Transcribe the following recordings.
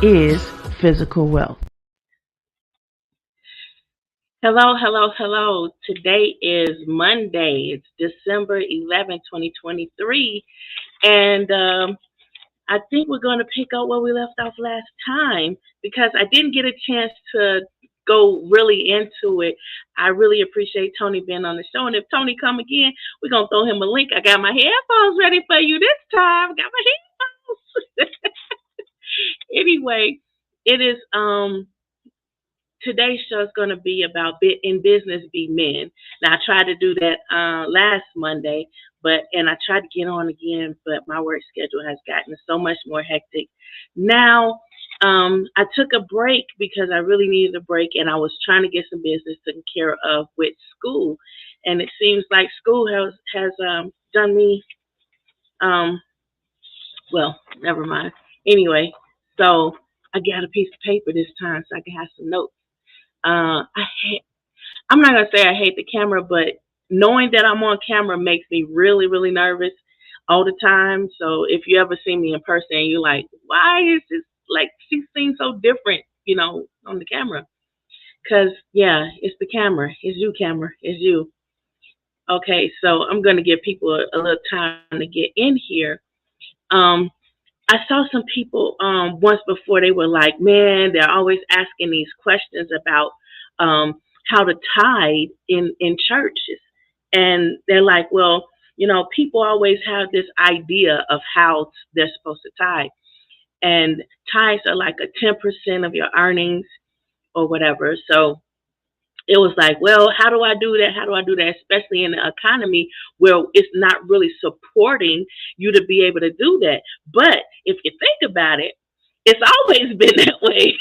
is physical wealth. Hello, hello, hello. Today is Monday. It's December 11th, 2023. And I think we're going to pick up where we left off last time because I didn't get a chance to go really into it. I really appreciate Tony being on the show. And if Tony come again, we're going to throw him a link. I got my headphones ready for you this time. Got my headphones. Anyway, it is today's show is going to be about in business be men. Now I tried to do that last Monday, and I tried to get on again, but my work schedule has gotten so much more hectic. Now I took a break because I really needed a break, and I was trying to get some business taken care of with school, and it seems like school has done me well, never mind. Anyway, so I got a piece of paper this time so I can have some notes. I'm not gonna say I hate the camera, but knowing that I'm on camera makes me really, really nervous all the time. So if you ever see me in person and you're like, why is this like she seems so different, on the camera? Because yeah, it's the camera. It's you, camera. It's you. Okay, so I'm gonna give people a little time to get in here. Um, I saw some people once before. They were like, man, they're always asking these questions about how to tithe in churches, and they're like, well, people always have this idea of how they're supposed to tithe, and tithes are like a 10% of your earnings or whatever. So it was like, well, how do I do that? How do I do that? Especially in the economy where it's not really supporting you to be able to do that. But if you think about it, it's always been that way.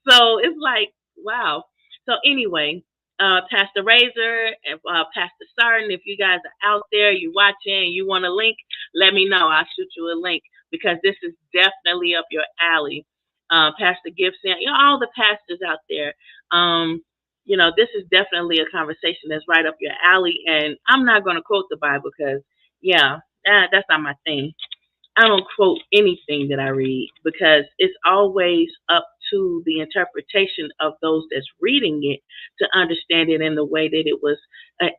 So it's like, wow. So anyway, Pastor Razor and Pastor Sartin, if you guys are out there, you're watching, you want a link, let me know. I'll shoot you a link because this is definitely up your alley. Pastor Gibson, all the pastors out there. This is definitely a conversation that's right up your alley. And I'm not going to quote the Bible because, yeah, that's not my thing. I don't quote anything that I read because it's always up to the interpretation of those that's reading it to understand it in the way that it was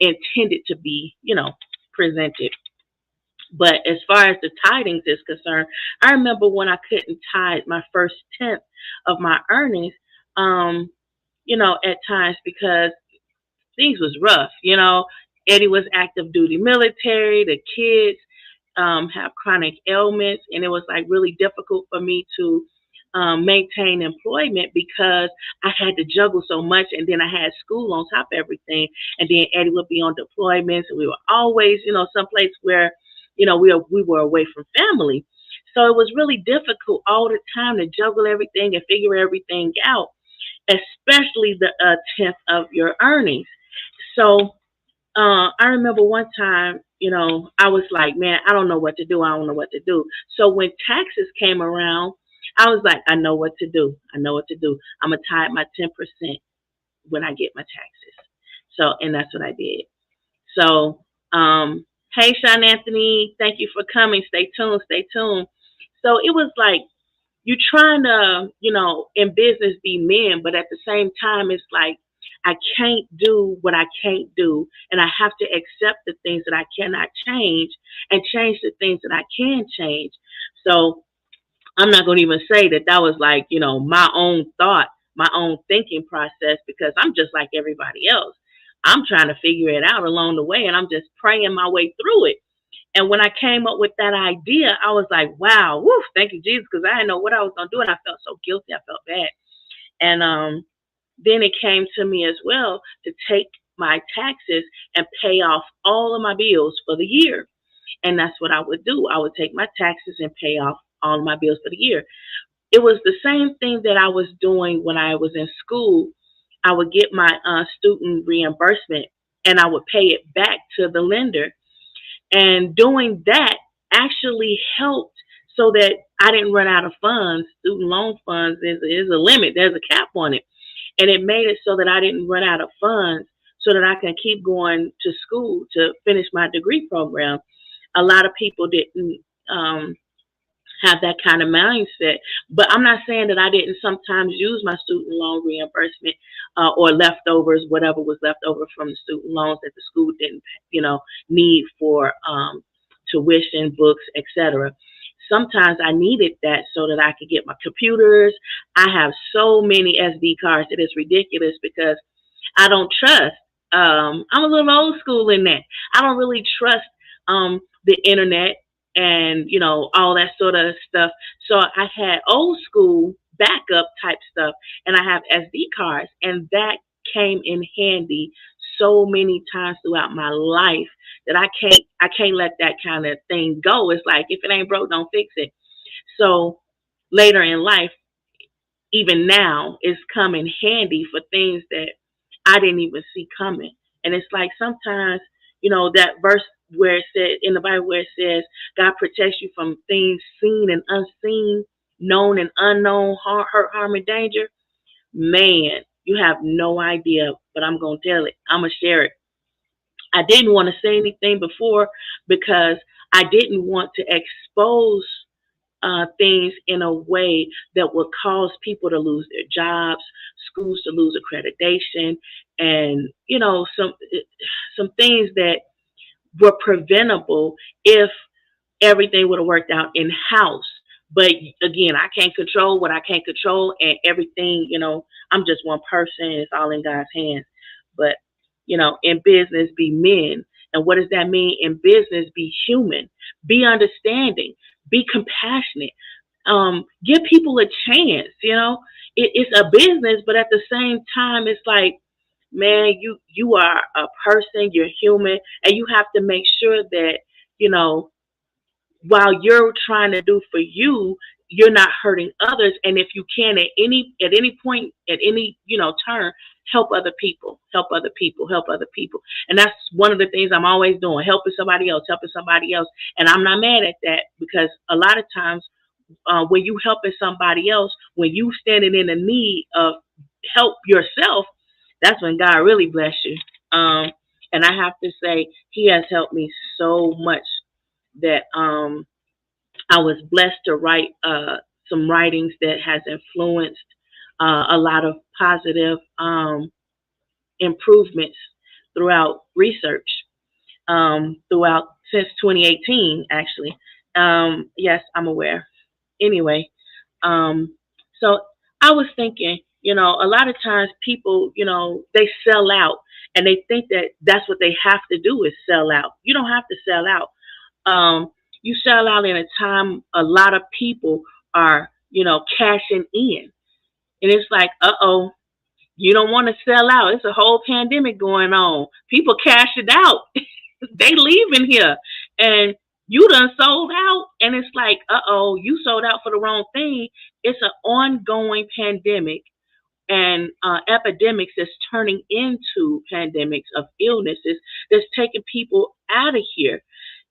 intended to be, presented. But as far as the tithings is concerned, I remember when I couldn't tithe my first tenth of my earnings, at times because things was rough. Eddie was active duty military. The kids have chronic ailments, and it was like really difficult for me to maintain employment because I had to juggle so much, and then I had school on top of everything, and then Eddie would be on deployments, and we were always, someplace where, we were away from family. So it was really difficult all the time to juggle everything and figure everything out, especially the tenth of your earnings. So I remember one time, I was like, man, I don't know what to do. I don't know what to do. So when taxes came around, I was like, I know what to do. I know what to do. I'm going to tithe my 10% when I get my taxes. So, and that's what I did. So, hey, Sean Anthony, thank you for coming. Stay tuned. Stay tuned. So it was like, you're trying to, in business be men, but at the same time, it's like, I can't do what I can't do, and I have to accept the things that I cannot change and change the things that I can change. So I'm not going to even say that was like, my own thought, my own thinking process, because I'm just like everybody else. I'm trying to figure it out along the way, and I'm just praying my way through it. And when I came up with that idea, I was like, wow, woo, thank you, Jesus, because I didn't know what I was going to do, and I felt so guilty. I felt bad. And then it came to me as well to take my taxes and pay off all of my bills for the year. And that's what I would do. I would take my taxes and pay off all of my bills for the year. It was the same thing that I was doing when I was in school. I would get my student reimbursement and I would pay it back to the lender. And doing that actually helped so that I didn't run out of funds. Student loan funds is a limit. There's a cap on it. And it made it so that I didn't run out of funds so that I can keep going to school to finish my degree program. A lot of people didn't have that kind of mindset. But I'm not saying that I didn't sometimes use my student loan reimbursement or leftovers, whatever was left over from the student loans that the school didn't, need for tuition, books, etc. Sometimes I needed that so that I could get my computers. I have so many SD cards that it's ridiculous because I don't trust. I'm a little old school in that. I don't really trust the internet and all that sort of stuff. So I had old school backup type stuff, and I have SD cards, and that came in handy so many times throughout my life that I can't let that kind of thing go. It's like if it ain't broke, don't fix it. So later in life, even now, it's come in handy for things that I didn't even see coming. And it's like sometimes, that verse where it said in the Bible where it says God protects you from things seen and unseen, known and unknown, hurt, harm, and danger. Man, you have no idea, but I'm gonna tell it. I'm gonna share it. I didn't want to say anything before because I didn't want to expose things in a way that would cause people to lose their jobs, schools to lose accreditation, and some things that were preventable if everything would have worked out in house. But again, I can't control what I can't control, and everything. I'm just one person. It's all in God's hands. But in business, be men. And what does that mean? In business, be human, be understanding, be compassionate. Give people a chance. It's a business, but at the same time, it's like, man, you are a person, you're human, and you have to make sure that you know while you're trying to do for you, you're not hurting others. And if you can at any point, at any, turn, help other people, help other people, help other people. And that's one of the things I'm always doing, helping somebody else. And I'm not mad at that because a lot of times when you helping somebody else, when you standing in the need of help yourself, that's when God really bless you. And I have to say, He has helped me so much that I was blessed to write some writings that has influenced a lot of positive improvements throughout research throughout since 2018 actually. Yes, I'm aware. Anyway, so I was thinking, a lot of times people, they sell out and they think that that's what they have to do is sell out. You don't have to sell out. You sell out in a time a lot of people are, cashing in. And it's like, uh-oh, you don't want to sell out. It's a whole pandemic going on. People cashing out. They leaving here. And you done sold out. And it's like, uh-oh, you sold out for the wrong thing. It's an ongoing pandemic and epidemics that's turning into pandemics of illnesses that's taking people out of here.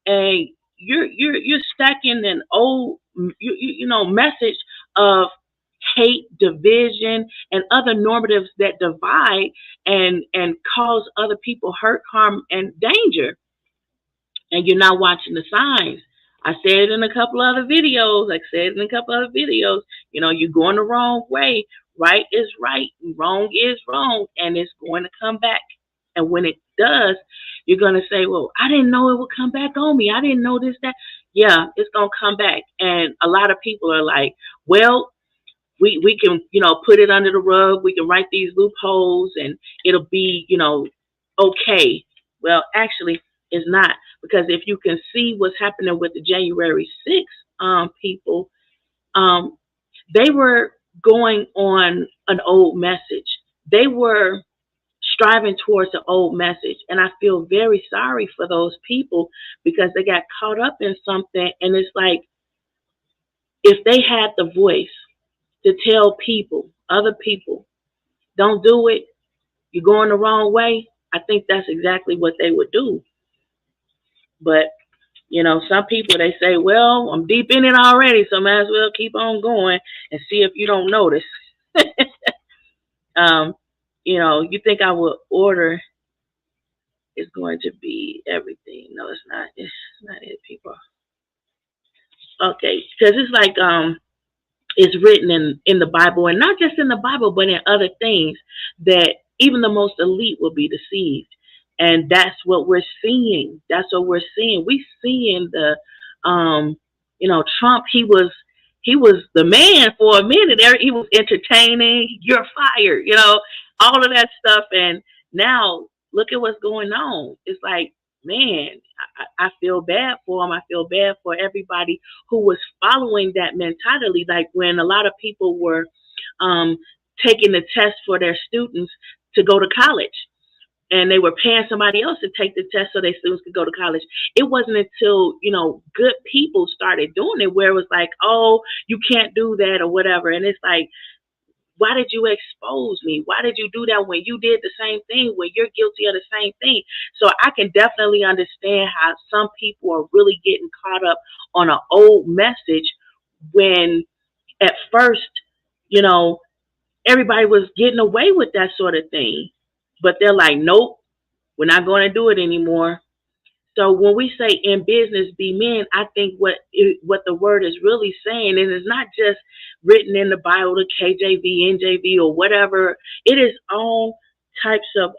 And you're stuck in an old message of hate, division, and other normatives that divide and cause other people hurt, harm, and danger. And you're not watching the signs. I said it in a couple other videos. You're going the wrong way. Right is right, wrong is wrong, and it's going to come back. And when it does, you're going to say, well, I didn't know it would come back on me. I didn't know this, that. Yeah, it's going to come back. And a lot of people are like, well, we can, put it under the rug. We can write these loopholes and it'll be, okay. Well, actually, it's not. Because if you can see what's happening with the January 6th people, they were going on an old message. They were striving towards the old message. And I feel very sorry for those people because they got caught up in something. And it's like, if they had the voice to tell people, other people, don't do it, you're going the wrong way, I think that's exactly what they would do. But, some people, they say, well, I'm deep in it already, so might as well keep on going and see if you don't notice. You think I would order is going to be everything. No, it's not. It's not it, people. Okay, because it's like it's written in the Bible, and not just in the Bible, but in other things, that even the most elite will be deceived, and that's what we're seeing. That's what we're seeing. We seeing the, um, Trump. He was the man for a minute there. He was entertaining. You're fired. All of that stuff, and now look at what's going on. It's like, man, I feel bad for him. I feel bad for everybody who was following that mentality. Like when a lot of people were um, taking the test for their students to go to college, and they were paying somebody else to take the test so their students could go to college. It wasn't until, good people started doing it where it was like, oh, you can't do that or whatever. And it's like, why did you expose me? Why did you do that when you did the same thing, when you're guilty of the same thing? So I can definitely understand how some people are really getting caught up on an old message when at first, you know, everybody was getting away with that sort of thing. But they're like, nope, we're not going to do it anymore. So when we say in business be men, I think what the word is really saying is it's not just written in the Bible, the KJV, NJV, or whatever. It is all types of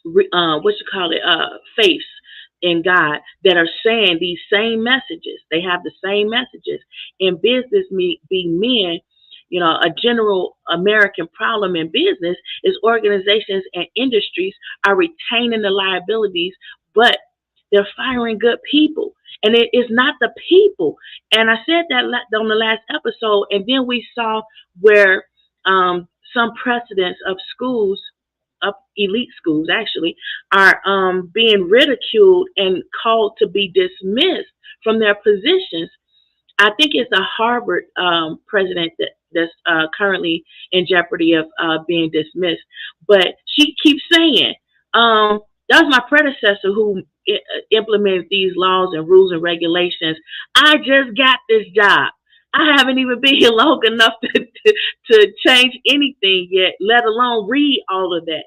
what you call it, faiths in God that are saying these same messages. They have the same messages. In business, be men. A general American problem in business is organizations and industries are retaining the liabilities, but they're firing good people. And it is not the people. And I said that on the last episode. And then we saw where some presidents of schools, up elite schools actually, are being ridiculed and called to be dismissed from their positions. I think it's a Harvard president that's currently in jeopardy of being dismissed. But she keeps saying, that was my predecessor who implemented these laws and rules and regulations. I just got this job. I haven't even been here long enough to change anything yet, let alone read all of that.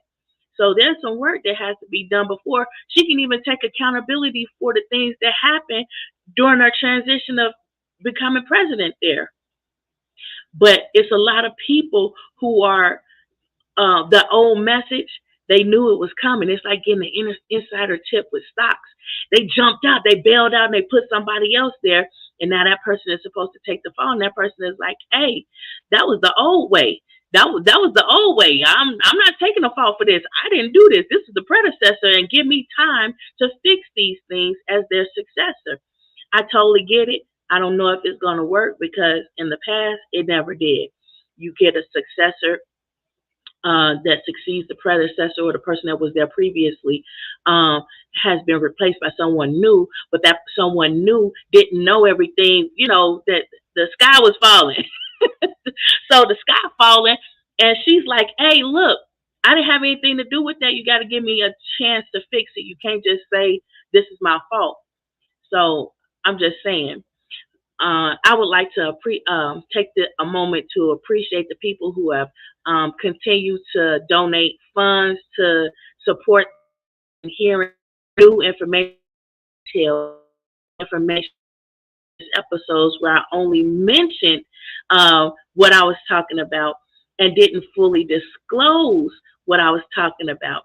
So there's some work that has to be done before she can even take accountability for the things that happened during our transition of becoming president there. But it's a lot of people who are the old message. They knew it was coming. It's like getting an insider tip with stocks. They jumped out, they bailed out, and they put somebody else there. And now that person is supposed to take the fall. And that person is like, "Hey, that was the old way. That was the old way. I'm not taking the fall for this. I didn't do this. This is the predecessor, and give me time to fix these things as their successor." I totally get it. I don't know if it's going to work because in the past it never did. You get a successor that succeeds the predecessor or the person that was there previously, has been replaced by someone new, but that someone new didn't know everything, that the sky was falling. So the sky falling, and she's like, "Hey, look, I didn't have anything to do with that. You got to give me a chance to fix it. You can't just say this is my fault." So I'm just saying, I would like to take a moment to appreciate the people who have continued to donate funds to support hearing new information, information episodes where I only mentioned what I was talking about and didn't fully disclose what I was talking about.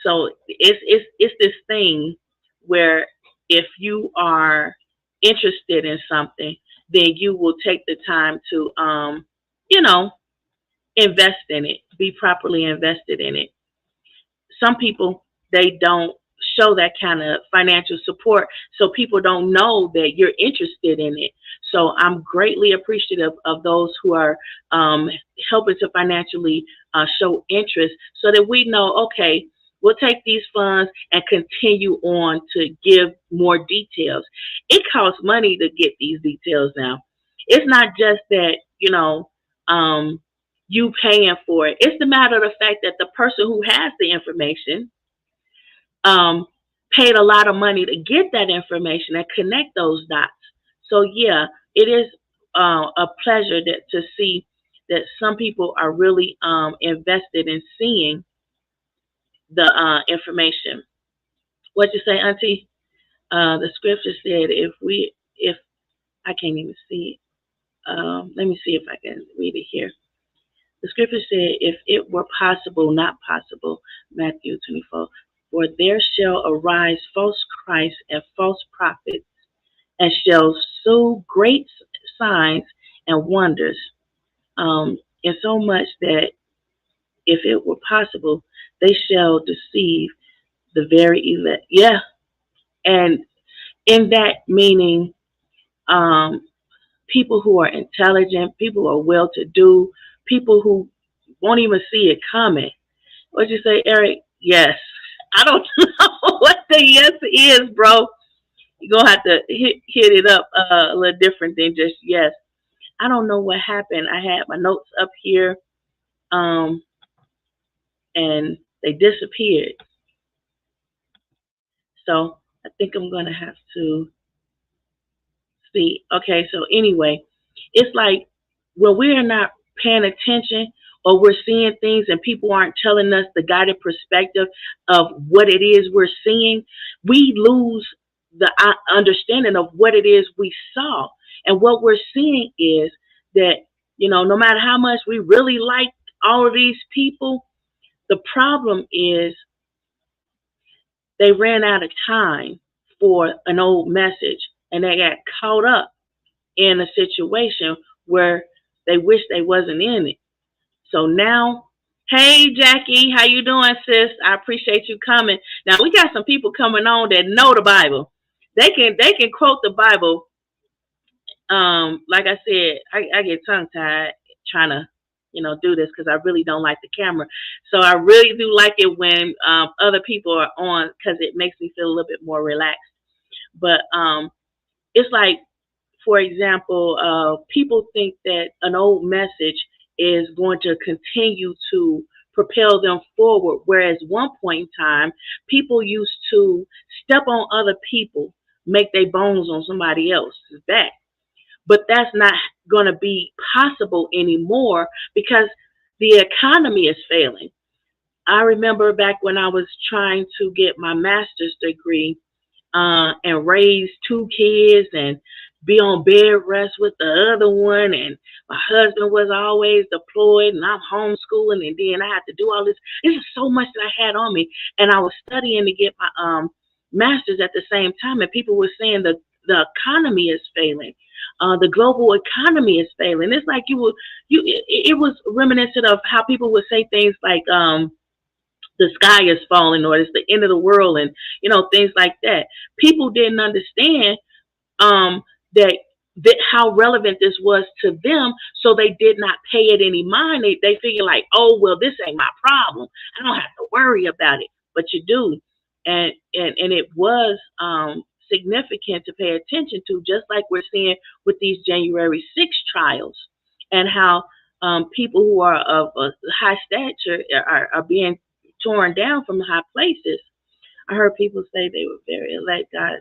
So it's this thing where if you are interested in something, then you will take the time to you know invest in it, be properly invested in it. Some people, they don't show that kind of financial support, so people don't know that you're interested in it. So I'm greatly appreciative of those who are helping to financially show interest so that we know, okay, we'll take these funds and continue on to give more details. It costs money to get these details now. It's not just that, you paying for it. It's the matter of the fact that the person who has the information um, paid a lot of money to get that information and connect those dots. So yeah, it is a pleasure to see that some people are really invested in seeing the information. What you say, Auntie? The scripture said, if I can't even see it. Let me see if I can read it here. The scripture said, if it were possible, not possible, Matthew 24, for there shall arise false Christs and false prophets, and shall show great signs and wonders, in so much that if it were possible, they shall deceive the very elect. Yeah, and in that meaning, um, people who are intelligent, people who are well-to-do, people who won't even see it coming. What'd you say, Eric? Yes. I don't know what the yes is, bro. You're going to have to hit it up a little different than just yes. I don't know what happened. I had my notes up here, and they disappeared. So I think I'm going to have to see. Okay, so anyway, it's like when we are not paying attention or we're seeing things and people aren't telling us the guided perspective of what it is we're seeing, we lose the understanding of what it is we saw. And what we're seeing is that, no matter how much we really like all of these people, the problem is they ran out of time for an old message and they got caught up in a situation where they wish they wasn't in it. So now, hey Jackie, how you doing, sis? I appreciate you coming. Now we got some people coming on that know the Bible. They can quote the Bible. Like I said, I get tongue tied trying to do this because I really don't like the camera. So I really do like it when other people are on because it makes me feel a little bit more relaxed. But it's like, for example, people think that an old message is going to continue to propel them forward, whereas one point in time, people used to step on other people, make their bones on somebody else's back. But that's not going to be possible anymore because the economy is failing. I remember back when I was trying to get my master's degree and raise two kids and be on bed rest with the other one, and my husband was always deployed and I'm homeschooling, and then I had to do all this. This is so much that I had on me, and I was studying to get my master's at the same time, and people were saying the economy is failing. The global economy is failing. It's like it was reminiscent of how people would say things like the sky is falling or it's the end of the world, and things like that. People didn't understand that how relevant this was to them, so they did not pay it any mind. They figure like, oh well, this ain't my problem. I don't have to worry about it, but you do, and it was significant to pay attention to, just like we're seeing with these January 6th trials, and how people who are of a high stature are being torn down from high places. I heard people say they were very elect. God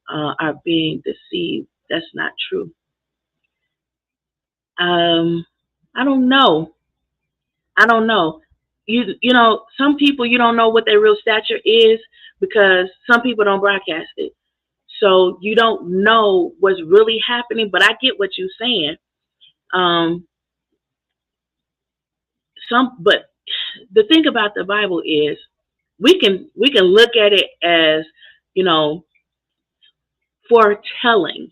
are being deceived. That's not true. I don't know. Some people, you don't know what their real stature is because some people don't broadcast it. So you don't know what's really happening, but I get what you're saying. But the thing about the Bible is we can look at it as, foretelling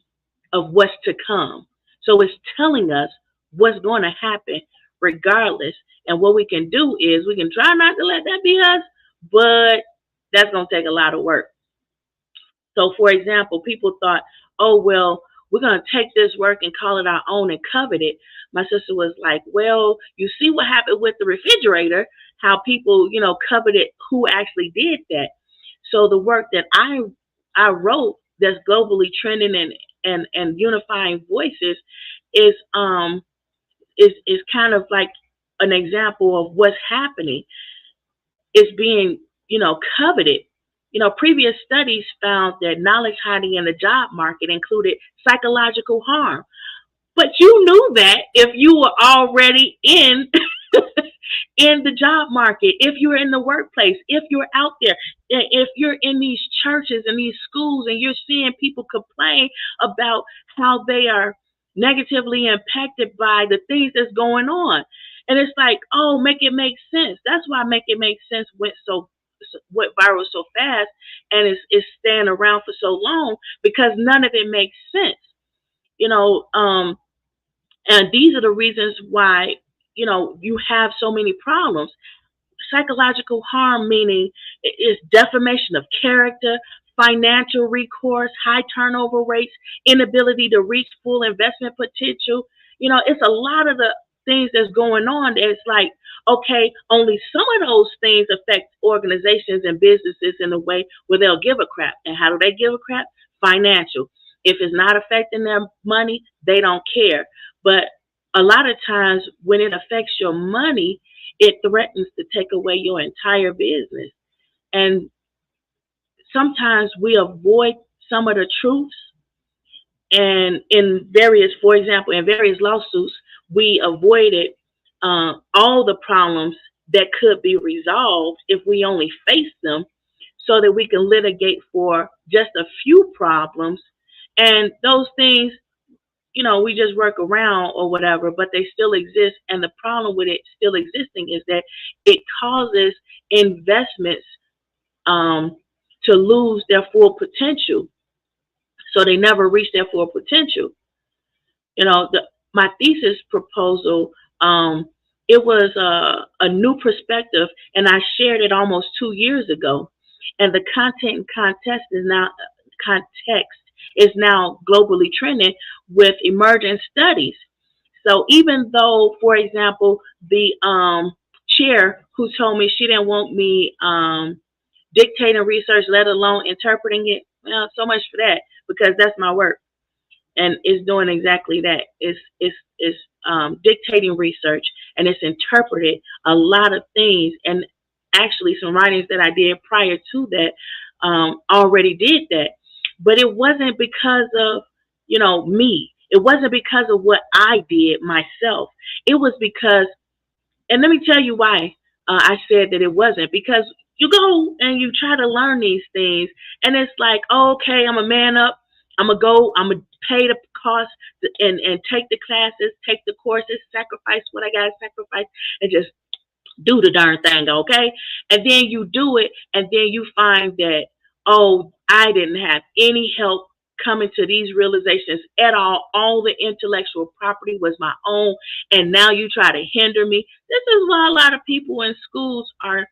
of what's to come. So it's telling us what's going to happen regardless. And what we can do is we can try not to let that be us, but that's going to take a lot of work. So, for example, people thought, oh, well, we're going to take this work and call it our own and covet it. My sister was like, well, you see what happened with the refrigerator, how people, coveted who actually did that. So the work that I wrote that's globally trending and unifying voices is kind of like an example of what's happening. It's being, coveted. Previous studies found that knowledge hiding in the job market included psychological harm. But you knew that if you were already in in the job market, if you're in the workplace, if you're out there, if you're in these churches and these schools and you're seeing people complain about how they are negatively impacted by the things that's going on. And it's like, oh, make it make sense. That's why Make It Make Sense went viral so fast and is staying around for so long because none of it makes sense. You know, and these are the reasons why, you have so many problems. Psychological harm, meaning is defamation of character, financial recourse, high turnover rates, inability to reach full investment potential. It's a lot of the things that's going on. It's like, okay, only some of those things affect organizations and businesses in a way where they'll give a crap. And how do they give a crap? Financial. If it's not affecting their money, they don't care. But a lot of times when it affects your money, it threatens to take away your entire business. And sometimes we avoid some of the truths. And for example, in various lawsuits, we avoided all the problems that could be resolved if we only face them so that we can litigate for just a few problems. And those things, we just work around or whatever, but they still exist. And the problem with it still existing is that it causes investments to lose their full potential. So they never reach their full potential. My thesis proposal, it was a new perspective, and I shared it almost 2 years ago. And the context is now globally trending with emerging studies. So even though, for example, the chair who told me she didn't want me dictating research, let alone interpreting it, well, so much for that, because that's my work, and it's doing exactly that. It's dictating research, and it's interpreted a lot of things, and actually some writings that I did prior to that already did that. But it wasn't because of, me. It wasn't because of what I did myself. It was because, and let me tell you why I said that it wasn't, because you go and you try to learn these things, and it's like, oh, okay, I'm a man up. I'm going to pay the cost and take the classes, take the courses, sacrifice what I got to sacrifice, and just do the darn thing, okay? And then you do it, and then you find that, oh, I didn't have any help coming to these realizations at all. All the intellectual property was my own, and now you try to hinder me. This is why a lot of people in schools are,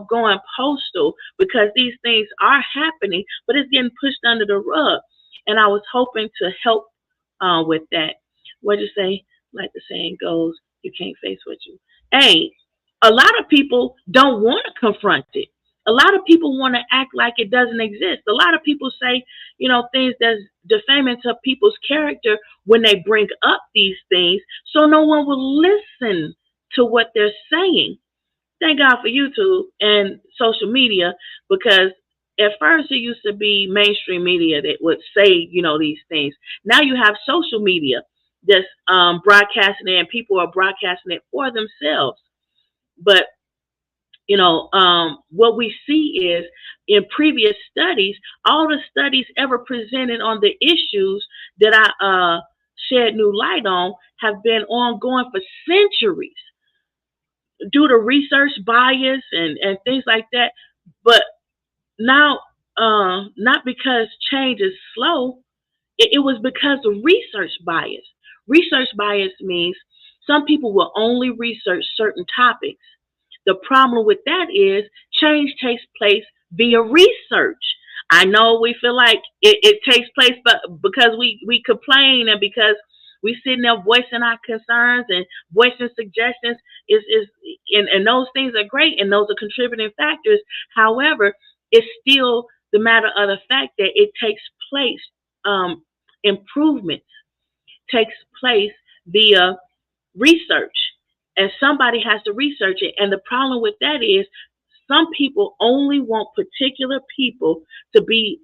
going postal, because these things are happening, but it's getting pushed under the rug. And I was hoping to help with that. What you say? Like the saying goes, you can't face what you ain't. A lot of people don't want to confront it. A lot of people want to act like it doesn't exist. A lot of people say, things that's defaming to people's character when they bring up these things, so no one will listen to what they're saying. Thank God for YouTube and social media, because at first it used to be mainstream media that would say, these things. Now you have social media that's broadcasting it, and people are broadcasting it for themselves. But what we see is, in previous studies, all the studies ever presented on the issues that I shed new light on have been ongoing for centuries due to research bias and things like that. But now, not because change is slow, it was because of research bias. Research bias means some people will only research certain topics. The problem with that is change takes place via research. I know we feel like it takes place, but because we complain, and because we sitting there voicing our concerns and voicing suggestions, and those things are great, and those are contributing factors. However, it's still the matter of the fact that it takes place, improvement takes place via research, and somebody has to research it. And the problem with that is, some people only want particular people to be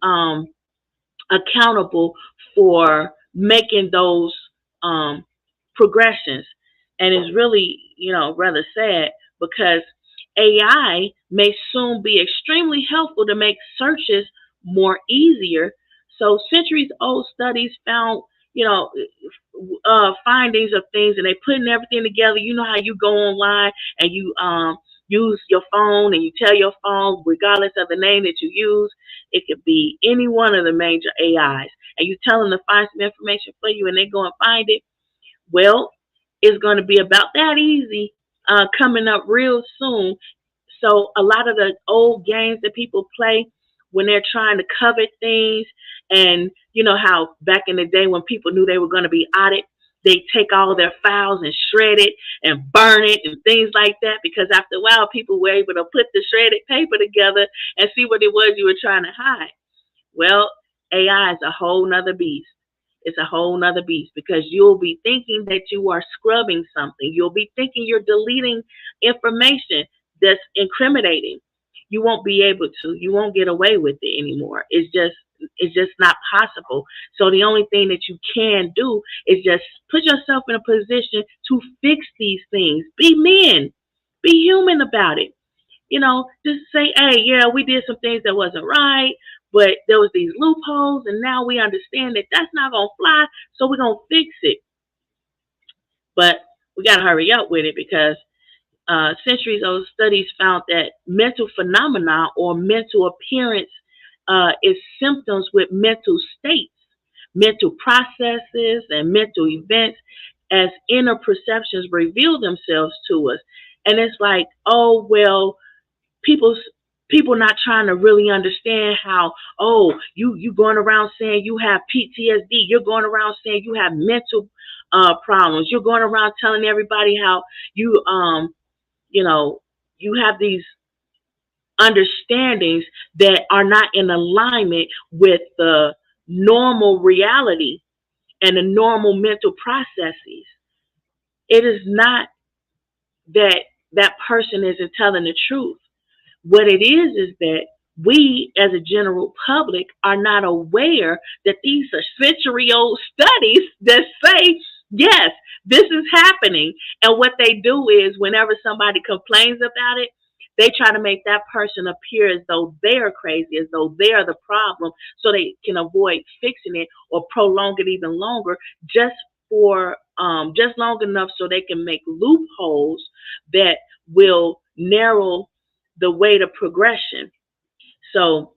accountable for making those progressions. And it's really, rather sad because AI may soon be extremely helpful to make searches more easier. So centuries old studies found, you know, findings of things, and they putting everything together. You know how you go online and you use your phone and you tell your phone, regardless of the name that you use, it could be any one of the major AIs, and you tell them to find some information for you, and they go and find it. Well, it's going to be about that easy coming up real soon. So a lot of the old games that people play when they're trying to covet things, and you know how back in the day when people knew they were going to be audited, they take all of their files and shred it and burn it and things like that, because after a while people were able to put the shredded paper together and see what it was you were trying to hide. Well, AI is a whole nother beast. It's a whole nother beast, because you'll be thinking that you are scrubbing something. You'll be thinking you're deleting information that's incriminating. You won't be able to. You won't get away with it anymore. It's just not possible. So the only thing that you can do is just put yourself in a position to fix these things. Be men. Be human about it. Just say, hey, yeah, we did some things that wasn't right, but there was these loopholes, and now we understand that that's not gonna fly, so we're gonna fix it. But we gotta hurry up with it, because centuries old studies found that mental phenomena or mental appearance is symptoms with mental states, mental processes, and mental events as inner perceptions reveal themselves to us. And it's like, oh, well, people not trying to really understand how, oh, you going around saying you have PTSD, you're going around saying you have mental problems, you're going around telling everybody how you you know you have these understandings that are not in alignment with the normal reality and the normal mental processes. It is not that that person isn't telling the truth. What it is that we, as a general public, are not aware that these are century-old studies that say, yes, this is happening. And what they do is, whenever somebody complains about it, they try to make that person appear as though they're crazy, as though they're the problem, so they can avoid fixing it or prolong it even longer, just long enough so they can make loopholes that will narrow the way to progression. So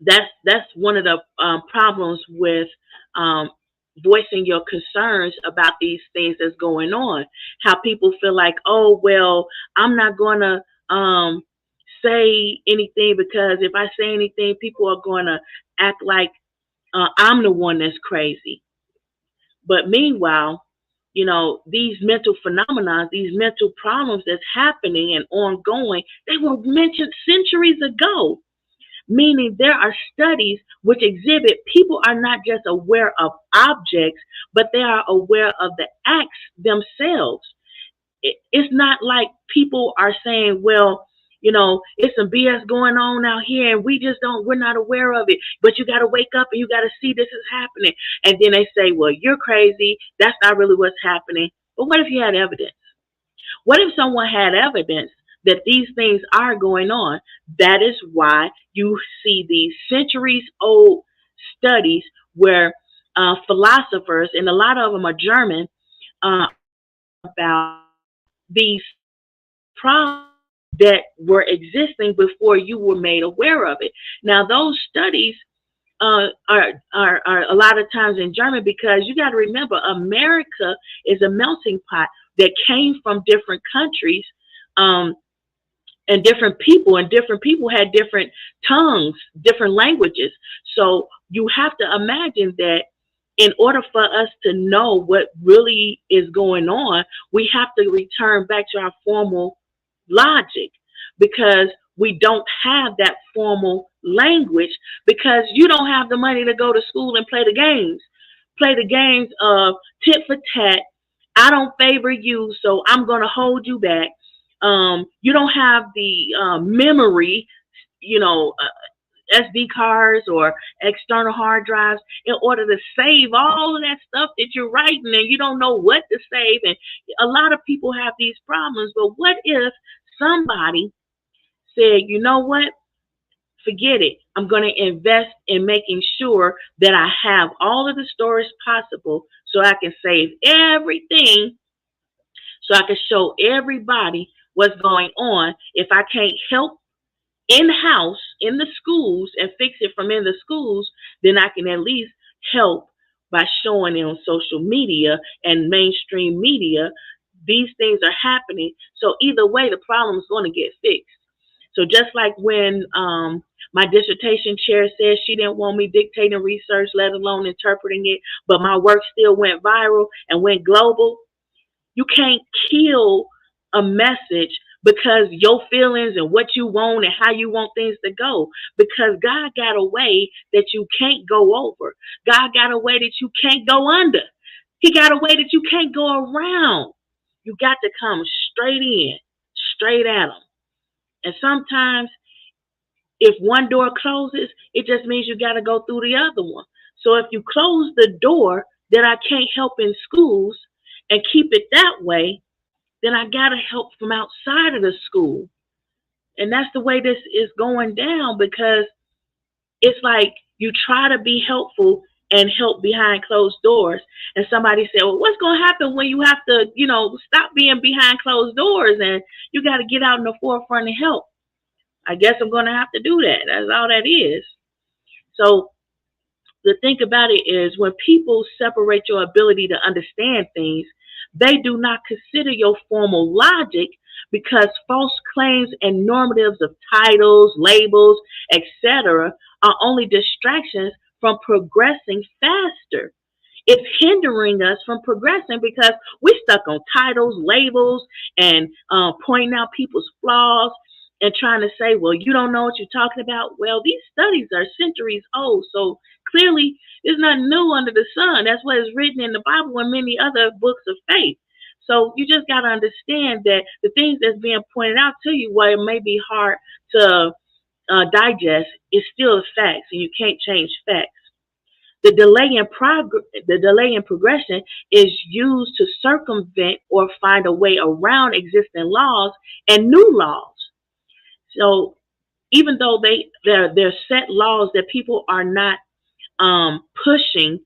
that's one of the problems with voicing your concerns about these things that's going on. How people feel like, oh, well, I'm not going to say anything, because if I say anything, people are going to act like I'm the one that's crazy. But meanwhile, these mental phenomena, these mental problems that's happening and ongoing, they were mentioned centuries ago. Meaning there are studies which exhibit people are not just aware of objects, but they are aware of the acts themselves. It's not like people are saying, well, it's some BS going on out here, and we're not aware of it, but you got to wake up and you got to see this is happening. And then they say, well, you're crazy. That's not really what's happening. But what if you had evidence? What if someone had evidence that these things are going on? That is why you see these centuries old studies where philosophers, and a lot of them are German, about these problems that were existing before you were made aware of it. Now, those studies are a lot of times in German, because you got to remember, America is a melting pot that came from different countries, and different people, had different tongues, different languages. So you have to imagine that in order for us to know what really is going on, we have to return back to our formal logic, because we don't have that formal language, because you don't have the money to go to school and play the games. Play the games of tit for tat. I don't favor you, so I'm going to hold you back. You don't have the memory, SD cards or external hard drives in order to save all of that stuff that you're writing and you don't know what to save. And a lot of people have these problems. But what if somebody said, you know what? Forget it. I'm going to invest in making sure that I have all of the storage possible so I can save everything, so I can show everybody what's going on. If I can't help in-house in the schools and fix it from in the schools, then I can at least help by showing it on social media and mainstream media. These things are happening. So either way, the problem is going to get fixed. So just like when my dissertation chair said she didn't want me dictating research, let alone interpreting it, but my work still went viral and went global. You can't kill a message because your feelings and what you want and how you want things to go. Because God got a way that you can't go over. God got a way that you can't go under. He got a way that you can't go around. You got to come straight in, straight at him. And sometimes if one door closes, it just means you got to go through the other one. So if you close the door that I can't help in schools and keep it that way, then I got to help from outside of the school. And that's the way this is going down, because it's like you try to be helpful and help behind closed doors. And somebody said, well, what's going to happen when you have to, stop being behind closed doors and you got to get out in the forefront and help? I guess I'm going to have to do that. That's all that is. So the thing about it is, when people separate your ability to understand things, they do not consider your formal logic, because false claims and normatives of titles, labels, etc. are only distractions from progressing faster. It's hindering us from progressing because we're stuck on titles, labels, and pointing out people's flaws and trying to say, well, you don't know what you're talking about. Well, these studies are centuries old, so clearly there's nothing new under the sun. That's what is written in the Bible and many other books of faith. So you just got to understand that the things that's being pointed out to you, while it may be hard to digest, is still facts, and you can't change facts. The delay in progression is used to circumvent or find a way around existing laws and new laws. So even though they're set laws that people are not pushing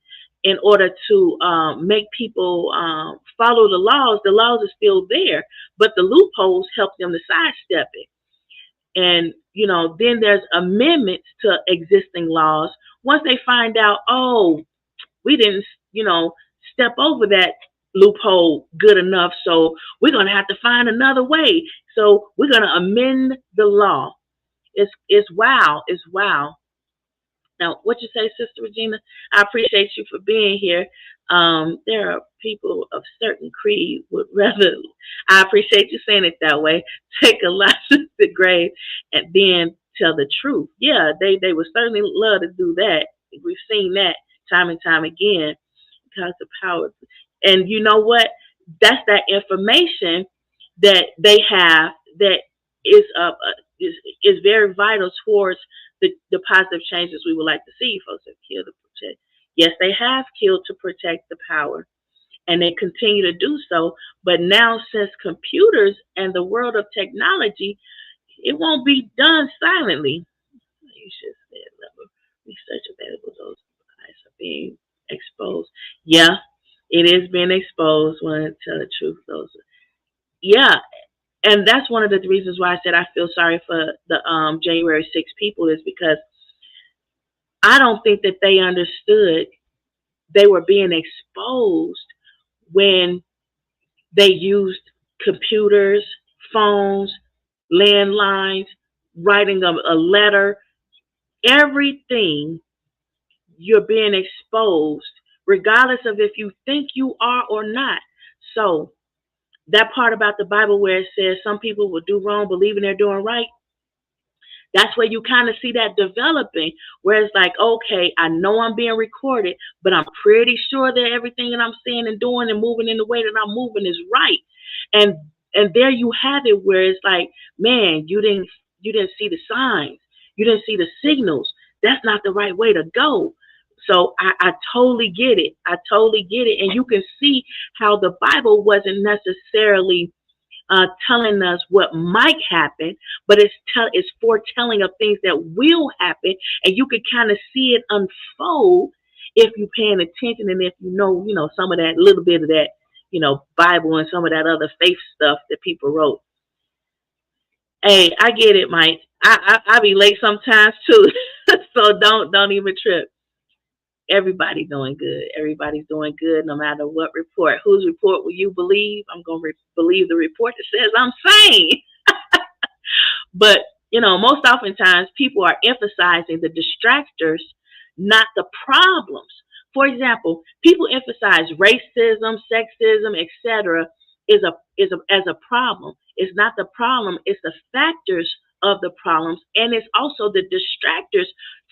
in order to make people follow the laws are still there, but the loopholes help them to sidestep it. And, then there's amendments to existing laws. Once they find out, oh, we didn't, step over that loophole good enough, so we're going to have to find another way. So we're going to amend the law. It's wow. It's wow. Now, what you say, Sister Regina? I appreciate you for being here. There are people of certain creed would rather, I appreciate you saying it that way, take a lot to the grave and then tell the truth. Yeah, they would certainly love to do that. We've seen that time and time again, because of power. And you know what? That's that information that they have that is very vital towards the positive changes we would like to see. Folks have killed to protect. Yes, they have killed to protect the power, and they continue to do so. But now, since computers and the world of technology, it won't be done silently. You should say research available. Those eyes are being exposed. Yeah, it is being exposed. Want to tell the truth? Yeah. And that's one of the reasons why I said I feel sorry for the January 6 people, is because I don't think that they understood they were being exposed when they used computers, phones, landlines, writing a letter, everything. You're being exposed, regardless of if you think you are or not. So that part about the Bible where it says some people will do wrong believing they're doing right, that's where you kind of see that developing, where it's like, okay, I know I'm being recorded, but I'm pretty sure that everything that I'm saying and doing and moving in the way that I'm moving is right. And there you have it, where it's like, man, you didn't see the signs. You didn't see the signals. That's not the right way to go. So I totally get it. I totally get it. And you can see how the Bible wasn't necessarily telling us what might happen, but it's foretelling of things that will happen, and you can kind of see it unfold if you're paying attention, and if some of that little bit of that, Bible and some of that other faith stuff that people wrote. Hey, I get it, Mike. I be late sometimes too, so don't even trip. Everybody doing good. Everybody's doing good, no matter what report. Whose report will you believe? I'm gonna believe the report that says I'm sane. But most oftentimes people are emphasizing the distractors, not the problems. For example, people emphasize racism, sexism, etc. As a problem. It's not the problem. It's the factors of the problems, and it's also the distractors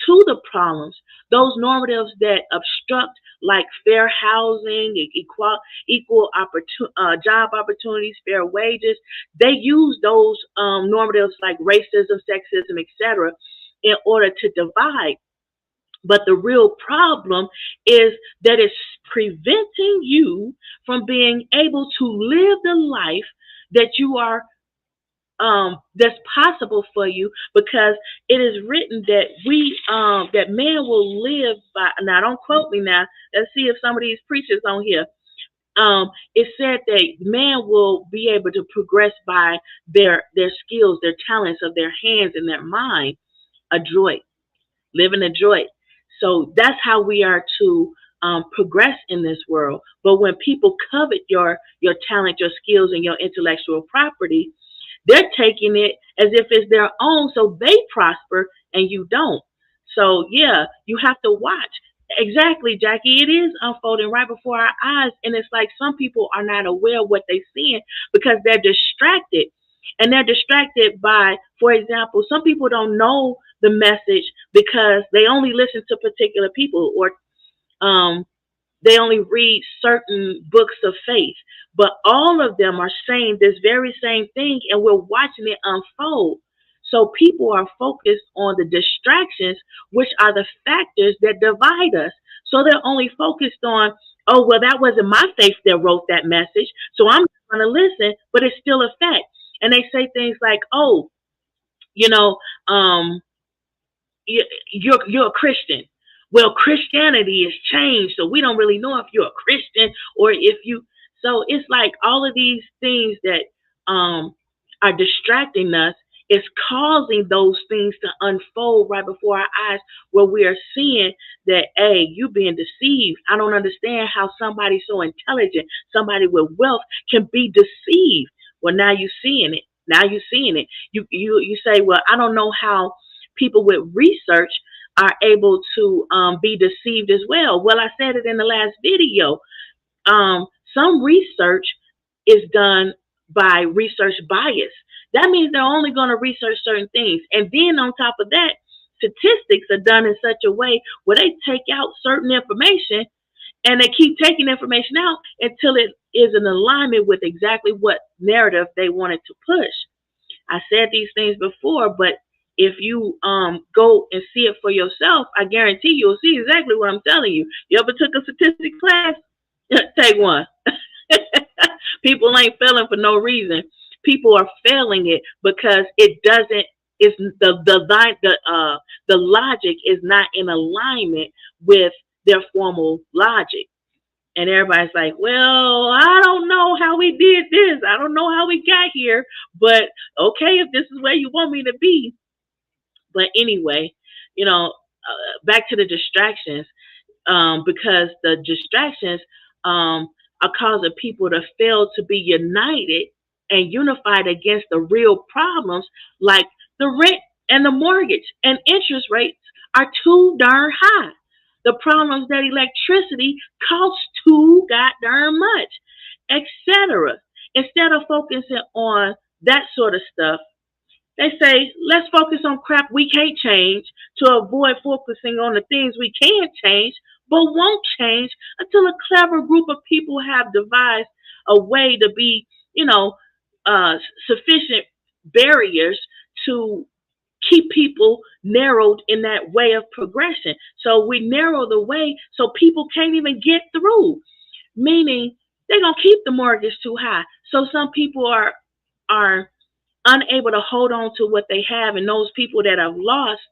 to the problems. Those normatives that obstruct, like fair housing, equal job opportunities, fair wages, they use those normatives like racism, sexism, etc., in order to divide. But the real problem is that it's preventing you from being able to live the life that you are that's possible for you, because it is written that that man will live by. Now don't quote me now. Let's see if some of these preachers on here. It said that man will be able to progress by their skills, their talents of their hands and their mind. Adroit, living adroit. So that's how we are to progress in this world. But when people covet your talent, your skills, and your intellectual property, they're taking it as if it's their own, so they prosper and you don't. So yeah, you have to watch. Exactly, Jackie. It is unfolding right before our eyes, and it's like some people are not aware of what they're seeing because they're distracted, and they're distracted by, for example, some people don't know the message because they only listen to particular people, or um, they only read certain books of faith, but all of them are saying this very same thing, and we're watching it unfold. So people are focused on the distractions, which are the factors that divide us. So they're only focused on, oh, well, that wasn't my faith that wrote that message, so I'm going to listen, but it's still a fact. And they say things like, oh, you know, um, you're a Christian. Well, Christianity has changed, so we don't really know if you're a Christian or if you. So it's like all of these things that are distracting us is causing those things to unfold right before our eyes, where we are seeing that, hey, you being deceived. I don't understand how somebody so intelligent, somebody with wealth, can be deceived. Well, now you're seeing it. Now you're seeing it. You say, well, I don't know how people with research are able to be deceived as well. Well, I said it in the last video. Some research is done by research bias. That means they're only going to research certain things. And then on top of that, statistics are done in such a way where they take out certain information, and they keep taking information out until it is in alignment with exactly what narrative they wanted to push. I said these things before, but if you go and see it for yourself, I guarantee you'll see exactly what I'm telling you. You ever took a statistics class? Take one. People ain't failing for no reason. People are failing it because it doesn't. It's the logic is not in alignment with their formal logic. And everybody's like, well, I don't know how we did this. I don't know how we got here. But okay, if this is where you want me to be. But anyway, back to the distractions, because the distractions are causing people to fail to be united and unified against the real problems, like the rent and the mortgage and interest rates are too darn high. The problems that electricity costs too goddamn much, etc. Instead of focusing on that sort of stuff, they say, let's focus on crap we can't change to avoid focusing on the things we can change but won't change until a clever group of people have devised a way to be, sufficient barriers to keep people narrowed in that way of progression. So we narrow the way so people can't even get through, meaning they're going to keep the mortgage too high. So some people are unable to hold on to what they have, and those people that have lost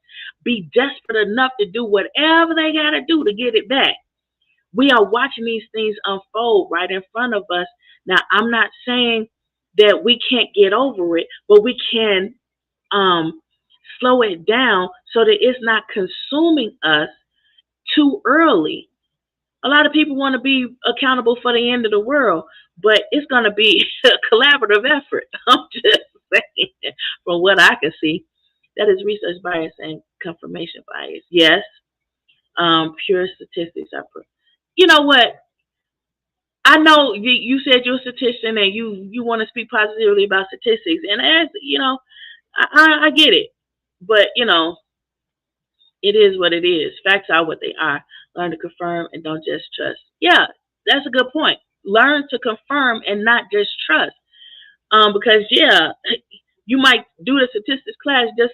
be desperate enough to do whatever they got to do to get it back. We are watching these things unfold right in front of us. Now, I'm not saying that we can't get over it, but we can um, slow it down so that it's not consuming us too early. A lot of people want to be accountable for the end of the world, but it's going to be a collaborative effort. I'm just saying, from what I can see, that is research bias and confirmation bias. Yes, pure statistics are. You know what? I know you said you're a statistician and you want to speak positively about statistics, and as you know, I get it, but it is what it is. Facts are what they are. Learn to confirm and don't just trust. Yeah, that's a good point. Learn to confirm and not just trust. Because yeah, you might do the statistics class just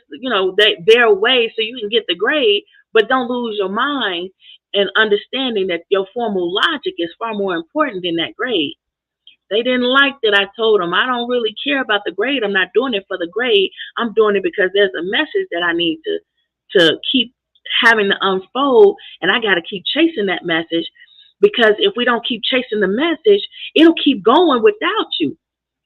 their way so you can get the grade, but don't lose your mind and understanding that your formal logic is far more important than that grade. They didn't like that I told them I don't really care about the grade. I'm not doing it for the grade. I'm doing it because there's a message that I need to keep having to unfold, and I got to keep chasing that message, because if we don't keep chasing the message, it'll keep going without you.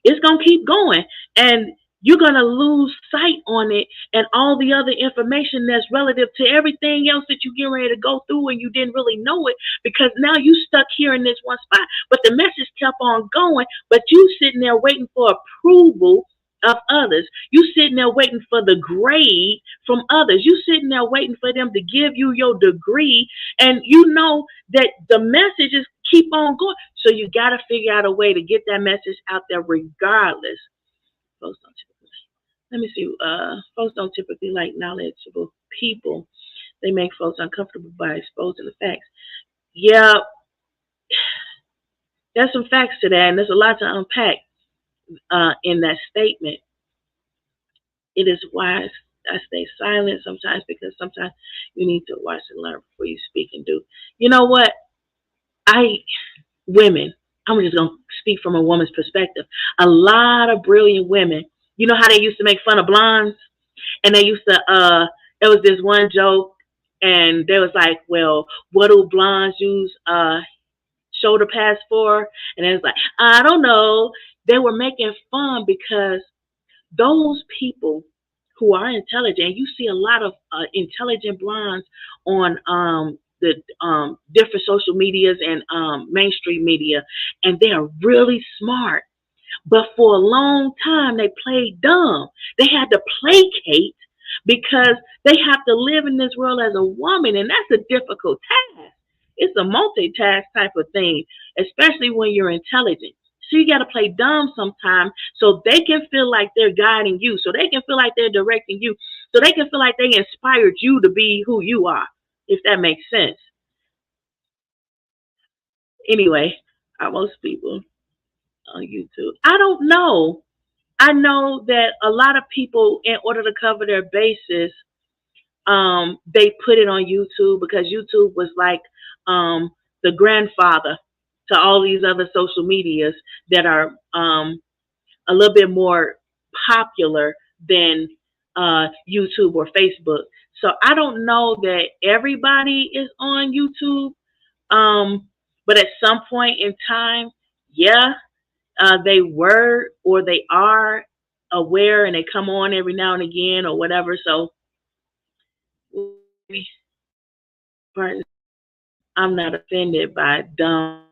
It's going to keep going, and you're going to lose sight on it and all the other information that's relative to everything else that you get ready to go through, and you didn't really know it because now you stuck here in this one spot. But the message kept on going, but you sitting there waiting for approval of others. You sitting there waiting for the grade from others. You sitting there waiting for them to give you your degree, and you know that the messages keep on going. So you got to figure out a way to get that message out there regardless. Folks don't typically, let me see. Folks don't typically like knowledgeable people. They make folks uncomfortable by exposing the facts. Yeah, there's some facts to that, and there's a lot to unpack in that statement. It is wise I stay silent sometimes, because sometimes you need to watch and learn before you speak and do. You know what? Women, I'm just going to speak from a woman's perspective. A lot of brilliant women, you know how they used to make fun of blondes? And they used to, there was this one joke, and they was like, well, what do blondes use shoulder pads for? And it was like, I don't know. They were making fun because those people who are intelligent, you see a lot of intelligent blondes on the different social medias and mainstream media, and they are really smart. But for a long time, they played dumb. They had to placate because they have to live in this world as a woman, and that's a difficult task. It's a multitask type of thing, especially when you're intelligent. So you got to play dumb sometimes so they can feel like they're guiding you, so they can feel like they're directing you, so they can feel like they inspired you to be who you are, if that makes sense. Anyway, are most people on YouTube? I don't know. I know that a lot of people, in order to cover their bases, they put it on YouTube because YouTube was like the grandfather to all these other social medias that are a little bit more popular than YouTube or Facebook. So I don't know that everybody is on YouTube, but at some point in time, yeah, they were or they are aware, and they come on every now and again or whatever. So I'm not offended by dumb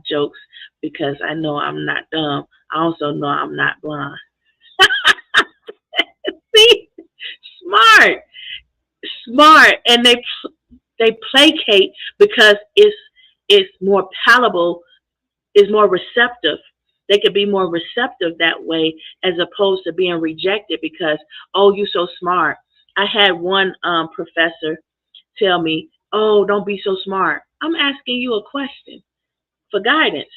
jokes because I know I'm not dumb. I also know I'm not blind. See, smart, smart, and they placate because it's more palatable, is more receptive. They could be more receptive that way as opposed to being rejected because, oh, you so smart. I had one professor tell me, oh, don't be so smart. I'm asking you a question for guidance,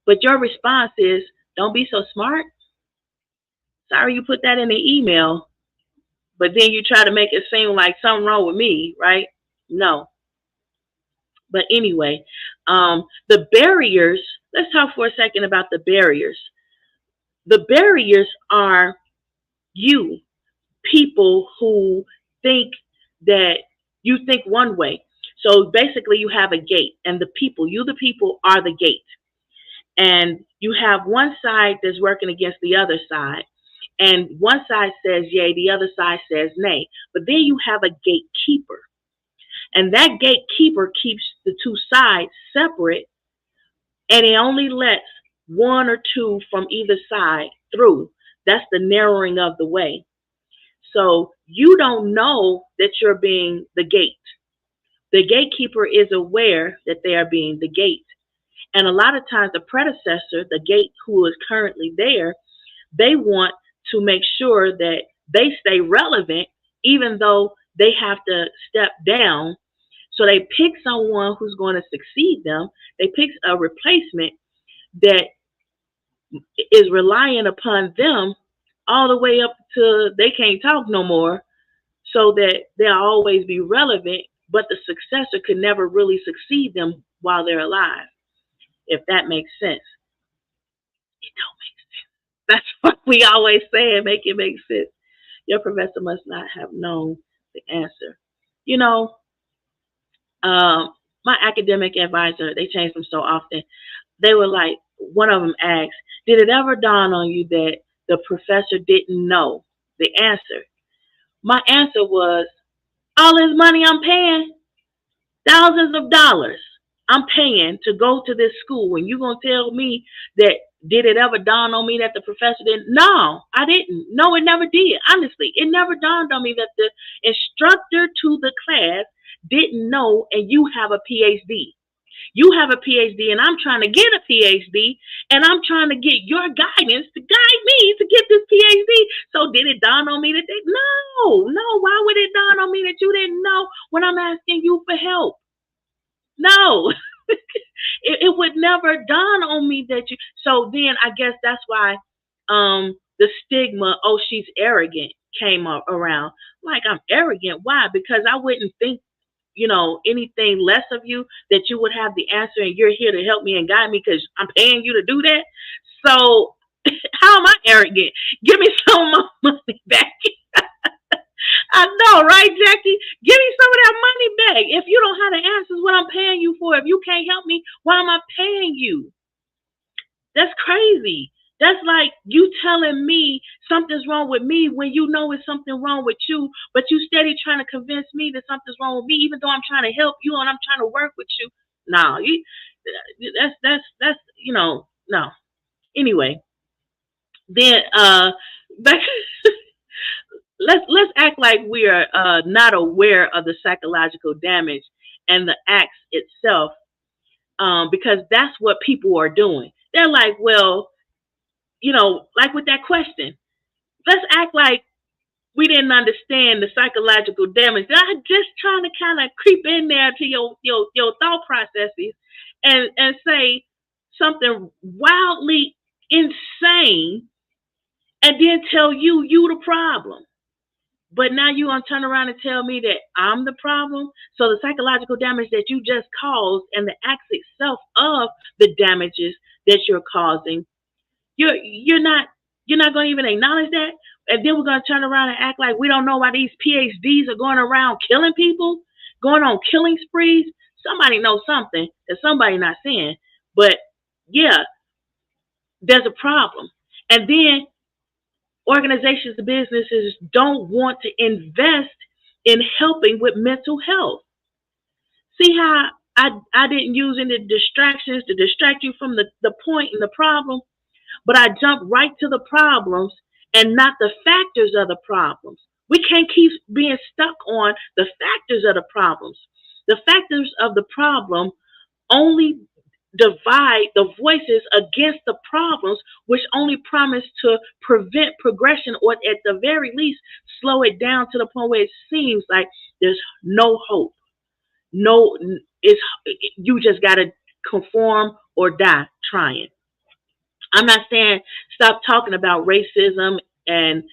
but your response is, don't be so smart. Sorry you put that in the email, But then you try to make it seem like something wrong with me, right? No. But anyway, the barriers, let's talk for a second about the barriers. The barriers are you, people who think that you think one way. So basically, you have a gate, and the people are the gate. And you have one side that's working against the other side. And one side says yay, the other side says nay. But then you have a gatekeeper. And that gatekeeper keeps the two sides separate, and it only lets one or two from either side through. That's the narrowing of the way. So you don't know that you're being the gate. The gatekeeper is aware that they are being the gate. And a lot of times the predecessor, the gate who is currently there, they want to make sure that they stay relevant, even though they have to step down. So they pick someone who's going to succeed them. They pick a replacement that is relying upon them all the way up to they can't talk no more, so that they'll always be relevant, but the successor could never really succeed them while they're alive, if that makes sense. It don't make sense. That's what we always say, and make it make sense. Your professor must not have known the answer. You know, my academic advisor, they change them so often. They were like, one of them asked, did it ever dawn on you that the professor didn't know the answer? My answer was, all this money I'm paying, thousands of dollars I'm paying to go to this school, and you gonna tell me that did it ever dawn on me that the professor didn't? No, I didn't. No, it never did. Honestly, it never dawned on me that the instructor to the class didn't know, and you have a PhD. You have a PhD, and I'm trying to get a PhD, and I'm trying to get your guidance to guide me to get this PhD. So did it dawn on me that they? No. Why would it dawn on me that you didn't know when I'm asking you for help? No. It would never dawn on me that you. So then I guess that's why the stigma, oh, she's arrogant, came up around. Like, I'm arrogant. Why? Because I wouldn't think, anything less of you, that you would have the answer and you're here to help me and guide me because I'm paying you to do that. So how am I arrogant? Give me some of my money back. I know, right, Jackie? Give me some of that money back. If you don't have the answers, what I'm paying you for, if you can't help me, why am I paying you? That's crazy. That's like you telling me something's wrong with me when you know it's something wrong with you, but you steady trying to convince me that something's wrong with me, even though I'm trying to help you and I'm trying to work with you. No, no. Anyway, then back, let's act like we are not aware of the psychological damage and the acts itself, because that's what people are doing. They're like, well, like with that question, let's act like we didn't understand the psychological damage. I'm just trying to kind of creep in there to your thought processes and say something wildly insane, and then tell you the problem. But now you gonna turn around and tell me that I'm the problem? So the psychological damage that you just caused and the acts itself of the damages that you're causing, you're not going to even acknowledge that, and then we're going to turn around and act like we don't know why these PhDs are going around killing people, going on killing sprees. Somebody knows something that somebody not saying, but yeah, there's a problem. And then organizations and businesses don't want to invest in helping with mental health. See how I didn't use any distractions to distract you from the point and the problem? But I jump right to the problems and not the factors of the problems. We can't keep being stuck on the factors of the problems. The factors of the problem only divide the voices against the problems, which only promise to prevent progression, or at the very least slow it down to the point where it seems like there's no hope. No, you just got to conform or die trying. I'm not saying stop talking about racism and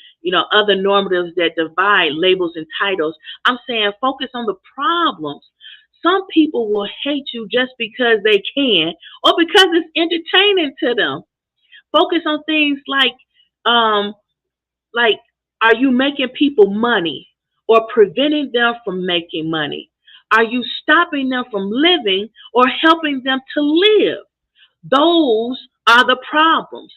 other normatives that divide labels and titles. I'm saying focus on the problems. Some people will hate you just because they can or because it's entertaining to them. Focus on things um like, are you making people money or preventing them from making money? Are you stopping them from living or helping them to live? Those are the problems.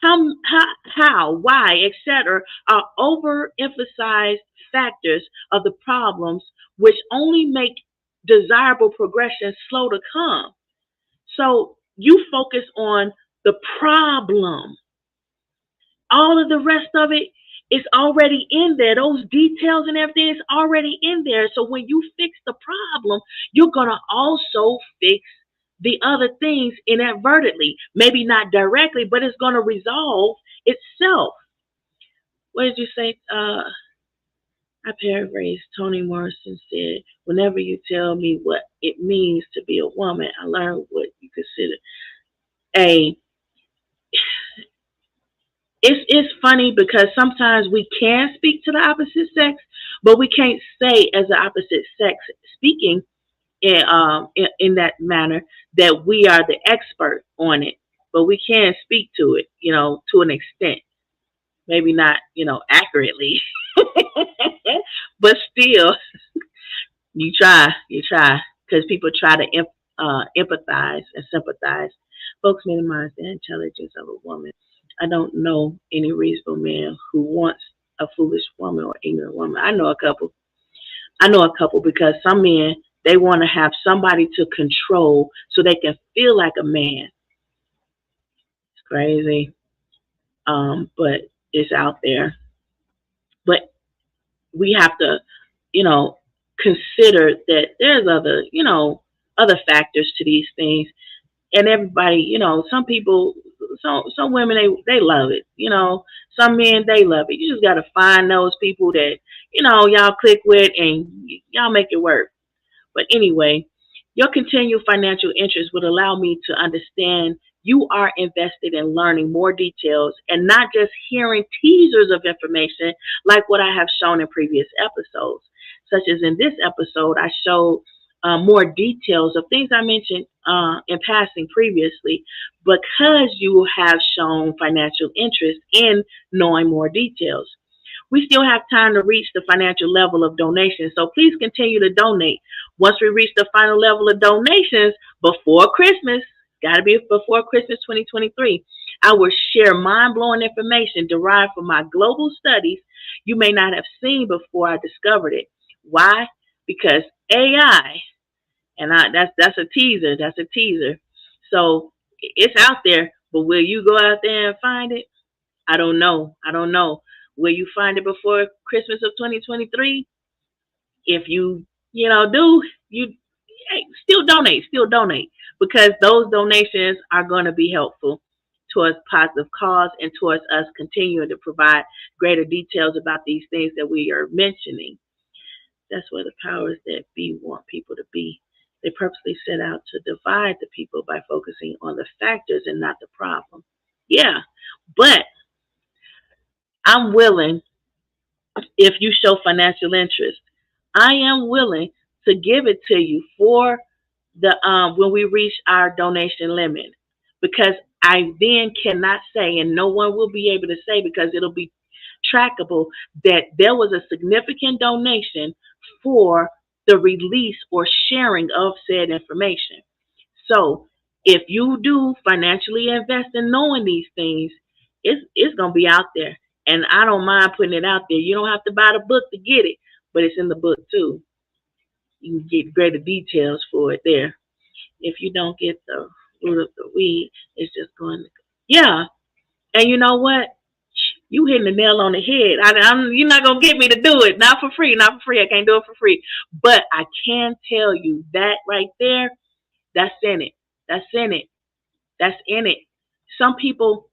Why, etc., are overemphasized factors of the problems, which only make desirable progression slow to come. So you focus on the problem. All of the rest of it is already in there. Those details and everything is already in there. So when you fix the problem, you're going to also fix the other things inadvertently. Maybe not directly, but it's going to resolve itself. What did you say? I paraphrase. Toni Morrison said, whenever you tell me what it means to be a woman, I learn what you consider a it's funny because sometimes we can speak to the opposite sex, but we can't say as the opposite sex speaking in that manner that we are the expert on it. But we can speak to it, to an extent. Maybe not, accurately, but still, you try, because people try to empathize and sympathize. Folks minimize the intelligence of a woman. I don't know any reasonable man who wants a foolish woman or ignorant woman. I know a couple. Because some men, they want to have somebody to control so they can feel like a man. It's crazy, but it's out there. But we have to, consider that there's other factors to these things. And everybody, some people, some women, they love it. Some men, they love it. You just got to find those people that, y'all click with and y'all make it work. But anyway, your continued financial interest would allow me to understand you are invested in learning more details and not just hearing teasers of information like what I have shown in previous episodes. Such as in this episode, I showed more details of things I mentioned in passing previously because you have shown financial interest in knowing more details. We still have time to reach the financial level of donations, so please continue to donate. Once we reach the final level of donations before Christmas, got to be before Christmas 2023, I will share mind-blowing information derived from my global studies you may not have seen before I discovered it. Why? Because AI, and that's a teaser. That's a teaser. So it's out there, but will you go out there and find it? I don't know. Will you find it before Christmas of 2023? If you, do, you still donate because those donations are going to be helpful towards positive cause and towards us continuing to provide greater details about these things that we are mentioning. That's where the powers that be want people to be. They purposely set out to divide the people by focusing on the factors and not the problem. Yeah, but I'm willing, if you show financial interest, I am willing to give it to you for the when we reach our donation limit, because I then cannot say, and no one will be able to say because it'll be trackable, that there was a significant donation for the release or sharing of said information. So if you do financially invest in knowing these things, it's gonna be out there. And I don't mind putting it out there. You don't have to buy the book to get it, but it's in the book too. You can get greater details for it there. If you don't get the root of the weed, it's just going to, yeah. And you know what? You hitting the nail on the head. You're not going to get me to do it. Not for free. Not for free. I can't do it for free. But I can tell you that right there, that's in it. That's in it. That's in it. Some people,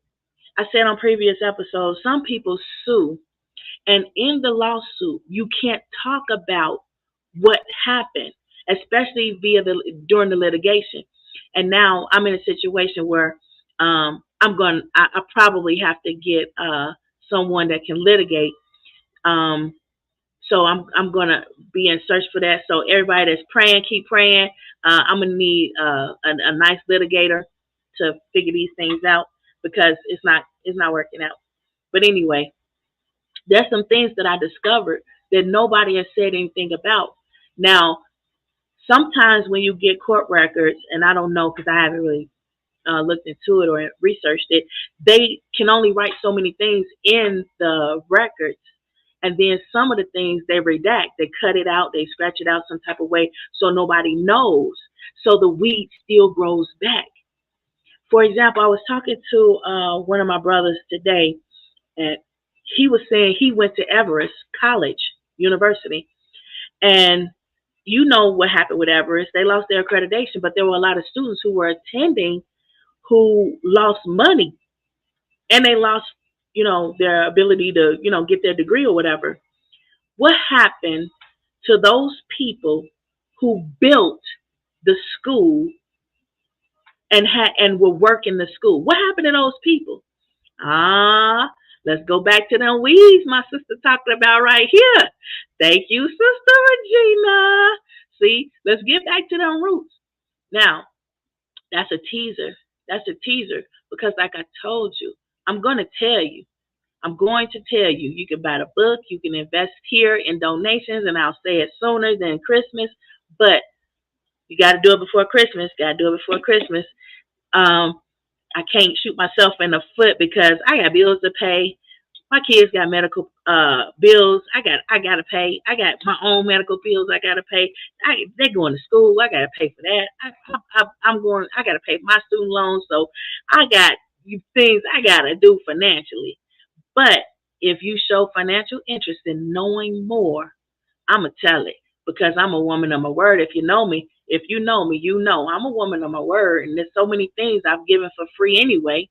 I said on previous episodes, some people sue. And in the lawsuit, you can't talk about what happened, especially during the litigation. And now I'm in a situation where I probably have to get someone that can litigate. Um, so I'm gonna be in search for that. So everybody that's praying, keep praying. I'm gonna need a nice litigator to figure these things out because it's not working out. But anyway, there's some things that I discovered that nobody has said anything about. Now, sometimes when you get court records, and I don't know because I haven't really looked into it or researched it, they can only write so many things in the records. And then some of the things they redact, they cut it out, they scratch it out some type of way so nobody knows. So the weed still grows back. For example, I was talking to one of my brothers today, and he was saying he went to Everest College, University, and you know what happened with Everest. They lost their accreditation, but there were a lot of students who were attending who lost money and they lost, their ability to, get their degree or whatever. What happened to those people who built the school and were working the school? What happened to those people? Let's go back to them weeds my sister talking about right here. Thank you, Sister Regina. See, let's get back to them roots. Now, that's a teaser. That's a teaser because like I told you, I'm going to tell you. I'm going to tell you. You can buy the book. You can invest here in donations, and I'll say it sooner than Christmas. But you got to do it before Christmas. Got to do it before Christmas. I can't shoot myself in the foot because I got bills to pay. My kids got medical bills. I got to pay. I got my own medical bills. I got to pay. They're going to school. I got to pay for that. I got to pay my student loans. So I got things I got to do financially. But if you show financial interest in knowing more, I'm going to tell it because I'm a woman of my word. If you know me, you know I'm a woman of my word. And there's so many things I've given for free anyway.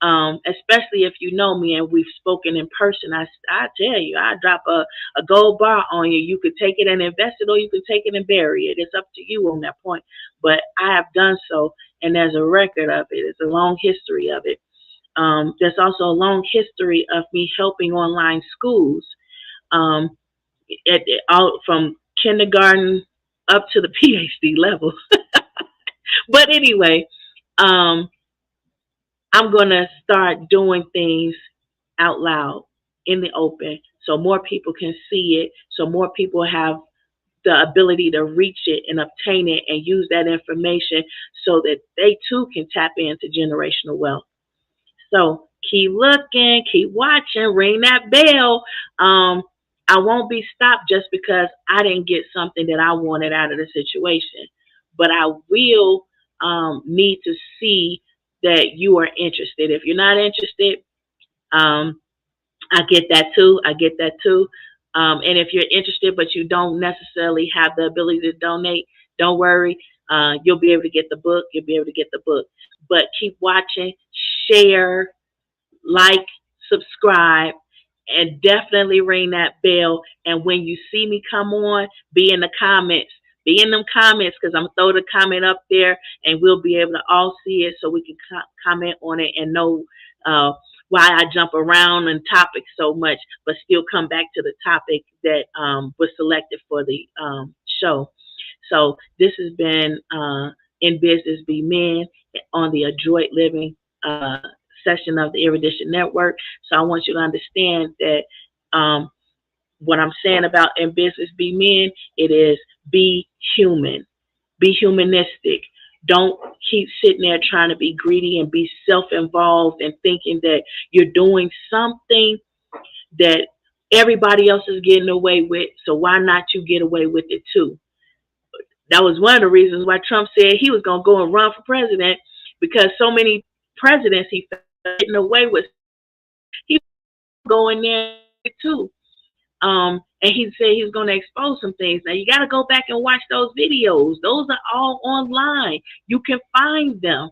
Especially if you know me and we've spoken in person, I tell you, I drop a gold bar on you. You could take it and invest it, or you could take it and bury it. It's up to you on that point. But I have done so, and there's a record of it. It's a long history of it. There's also a long history of me helping online schools, all from kindergarten up to the PhD level. But anyway, I'm going to start doing things out loud in the open so more people can see it, so more people have the ability to reach it and obtain it and use that information so that they too can tap into generational wealth. So keep looking, keep watching, ring that bell. I won't be stopped just because I didn't get something that I wanted out of the situation, but I will need to see that you are interested. If you're not interested, I get that too. And if you're interested, but you don't necessarily have the ability to donate, don't worry. You'll be able to get the book. But keep watching, share, like, subscribe, and definitely ring that bell. And when you see me come on, be in the comments. Be in them comments because I'm going to throw the comment up there and we'll be able to all see it so we can comment on it and know why I jump around on topics so much, but still come back to the topic that was selected for the show. So this has been In Business Be Men on the Adroit Living session of the Erudition Network. So I want you to understand that what I'm saying about In Business Be Men, it is be human, be humanistic. Don't keep sitting there trying to be greedy and be self-involved and thinking that you're doing something that everybody else is getting away with. So why not you get away with it too? That was one of the reasons why Trump said he was going to go and run for president, because so many presidents he felt getting away with. He was going there too. And he said he was going to expose some things. Now, you got to go back and watch those videos. Those are all online. You can find them.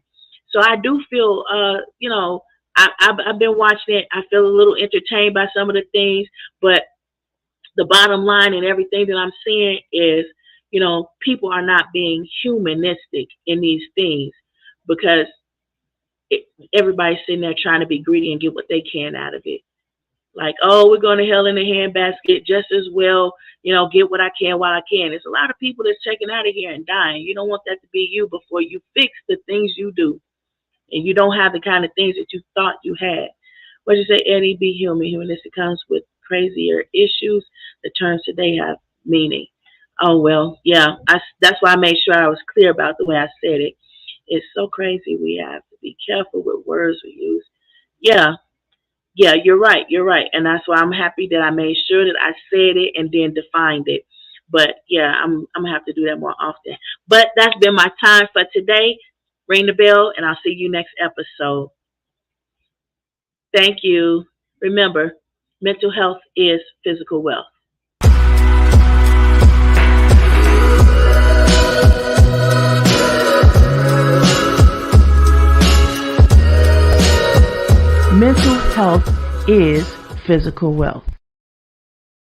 So I do feel, I've been watching it. I feel a little entertained by some of the things. But the bottom line and everything that I'm seeing is, people are not being humanistic in these things because everybody's sitting there trying to be greedy and get what they can out of it. Like, oh, we're going to hell in a handbasket just as well, get what I can while I can. There's a lot of people that's checking out of here and dying. You don't want that to be you before you fix the things you do. And you don't have the kind of things that you thought you had. What did you say, Eddie? Be human. Humanistic comes with crazier issues. The terms today have meaning. Oh, well, yeah. That's why I made sure I was clear about the way I said it. It's so crazy. We have to be careful with words we use. Yeah, yeah, you're right. You're right. And that's why I'm happy that I made sure that I said it and then defined it. But yeah, I'm gonna have to do that more often. But that's been my time for today. Ring the bell and I'll see you next episode. Thank you. Remember, mental health is physical wealth. Mental health is physical wealth.